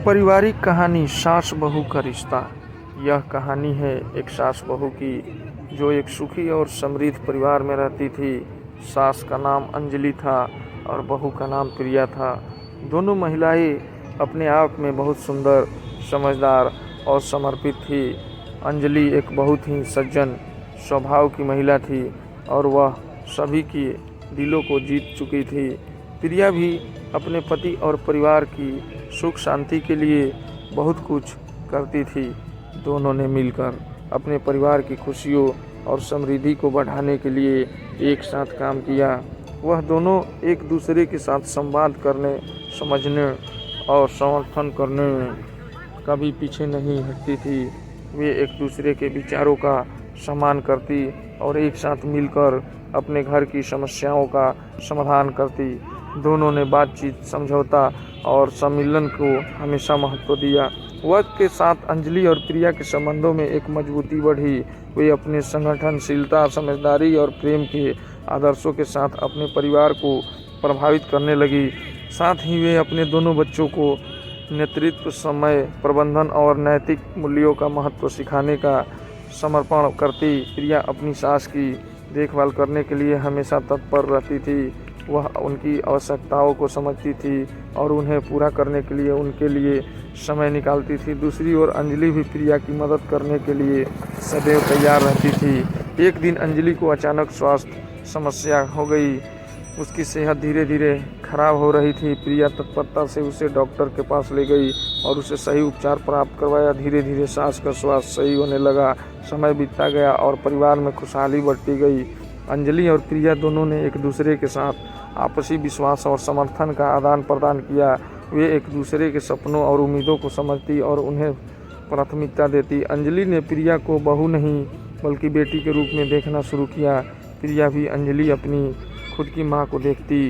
पारिवारिक कहानी सास बहू का रिश्ता। यह कहानी है एक सास बहू की जो एक सुखी और समृद्ध परिवार में रहती थी। सास का नाम अंजलि था और बहू का नाम प्रिया था। दोनों महिलाएं अपने आप में बहुत सुंदर, समझदार और समर्पित थी। अंजलि एक बहुत ही सज्जन स्वभाव की महिला थी और वह सभी के दिलों को जीत चुकी थी। प्रिया भी अपने पति और परिवार की सुख शांति के लिए बहुत कुछ करती थी। दोनों ने मिलकर अपने परिवार की खुशियों और समृद्धि को बढ़ाने के लिए एक साथ काम किया। वह दोनों एक दूसरे के साथ संवाद करने, समझने और समर्थन करने में कभी पीछे नहीं हटती थी। वे एक दूसरे के विचारों का सम्मान करती और एक साथ मिलकर अपने घर की समस्याओं का समाधान करती। दोनों ने बातचीत, समझौता और सम्मिलन को हमेशा महत्व दिया। वक्त के साथ अंजलि और प्रिया के संबंधों में एक मजबूती बढ़ी। वे अपने संगठनशीलता, समझदारी और प्रेम के आदर्शों के साथ अपने परिवार को प्रभावित करने लगी। साथ ही वे अपने दोनों बच्चों को नेतृत्व, समय प्रबंधन और नैतिक मूल्यों का महत्व सिखाने का समर्पण करती। प्रिया अपनी सास की देखभाल करने के लिए हमेशा तत्पर रहती थी। वह उनकी आवश्यकताओं को समझती थी और उन्हें पूरा करने के लिए उनके लिए समय निकालती थी। दूसरी ओर अंजलि भी प्रिया की मदद करने के लिए सदैव तैयार रहती थी। एक दिन अंजलि को अचानक स्वास्थ्य समस्या हो गई। उसकी सेहत धीरे धीरे खराब हो रही थी। प्रिया तत्परता से उसे डॉक्टर के पास ले गई और उसे सही उपचार प्राप्त करवाया। धीरे धीरे सास का स्वास्थ्य सही होने लगा। समय बीतता गया और परिवार में खुशहाली बढ़ती गई। अंजलि और प्रिया दोनों ने एक दूसरे के साथ आपसी विश्वास और समर्थन का आदान प्रदान किया। वे एक दूसरे के सपनों और उम्मीदों को समझती और उन्हें प्राथमिकता देती। अंजलि ने प्रिया को बहू नहीं बल्कि बेटी के रूप में देखना शुरू किया। प्रिया भी अंजलि अपनी खुद की माँ को देखती।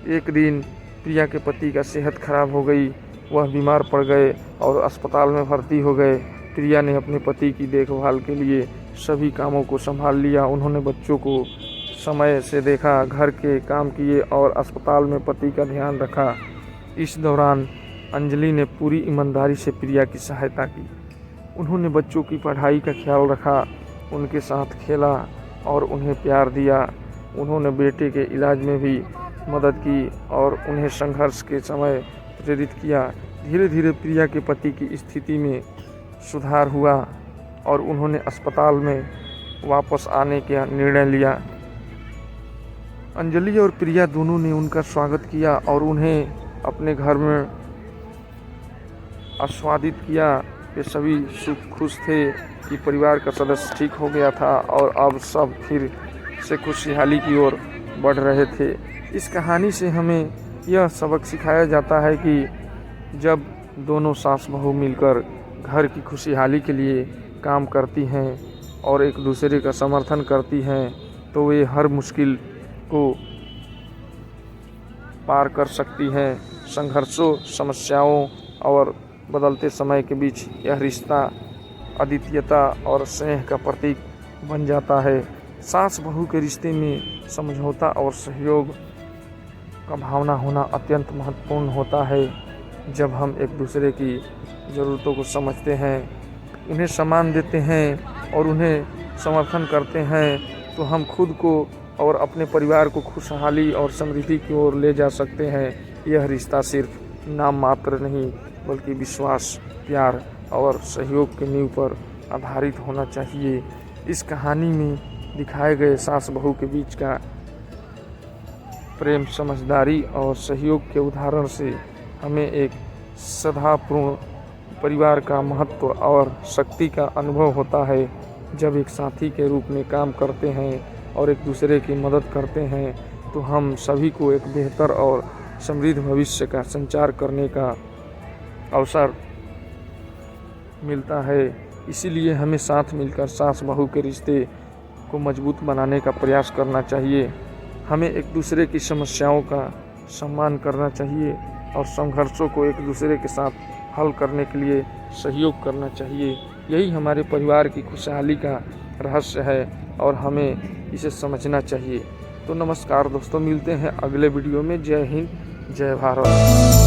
एक दिन प्रिया के पति का सेहत खराब हो गई। वह बीमार पड़ गए और अस्पताल में भर्ती हो गए। प्रिया ने अपने पति की देखभाल के लिए सभी कामों को संभाल लिया। उन्होंने बच्चों को समय से देखा, घर के काम किए और अस्पताल में पति का ध्यान रखा। इस दौरान अंजलि ने पूरी ईमानदारी से प्रिया की सहायता की। उन्होंने बच्चों की पढ़ाई का ख्याल रखा, उनके साथ खेला और उन्हें प्यार दिया। उन्होंने बेटे के इलाज में भी मदद की और उन्हें संघर्ष के समय प्रेरित किया। धीरे धीरे प्रिया के पति की स्थिति में सुधार हुआ और उन्होंने अस्पताल में वापस आने का निर्णय लिया। अंजलि और प्रिया दोनों ने उनका स्वागत किया और उन्हें अपने घर में आस्वादित किया। वे सभी खुश थे कि परिवार का सदस्य ठीक हो गया था और अब सब फिर से खुशहाली की ओर बढ़ रहे थे। इस कहानी से हमें यह सबक सिखाया जाता है कि जब दोनों सास बहू मिलकर घर की खुशहाली के लिए काम करती हैं और एक दूसरे का समर्थन करती हैं तो वे हर मुश्किल को पार कर सकती हैं। संघर्षों, समस्याओं और बदलते समय के बीच यह रिश्ता अद्वितीयता और स्नेह का प्रतीक बन जाता है। सास बहू के रिश्ते में समझौता और सहयोग का भावना होना अत्यंत महत्वपूर्ण होता है। जब हम एक दूसरे की ज़रूरतों को समझते हैं, उन्हें सम्मान देते हैं और उन्हें समर्थन करते हैं तो हम खुद को और अपने परिवार को खुशहाली और समृद्धि की ओर ले जा सकते हैं। यह रिश्ता सिर्फ नाम मात्र नहीं बल्कि विश्वास, प्यार और सहयोग की नींव पर आधारित होना चाहिए। इस कहानी में दिखाए गए सास बहू के बीच का प्रेम, समझदारी और सहयोग के उदाहरण से हमें एक सद्भावपूर्ण परिवार का महत्व और शक्ति का अनुभव होता है। जब एक साथी के रूप में काम करते हैं और एक दूसरे की मदद करते हैं तो हम सभी को एक बेहतर और समृद्ध भविष्य का संचार करने का अवसर मिलता है। इसीलिए हमें साथ मिलकर सास बहू के रिश्ते को मजबूत बनाने का प्रयास करना चाहिए। हमें एक दूसरे की समस्याओं का सम्मान करना चाहिए और संघर्षों को एक दूसरे के साथ हल करने के लिए सहयोग करना चाहिए। यही हमारे परिवार की खुशहाली का रहस्य है और हमें इसे समझना चाहिए। तो नमस्कार दोस्तों, मिलते हैं अगले वीडियो में। जय हिंद, जय भारत।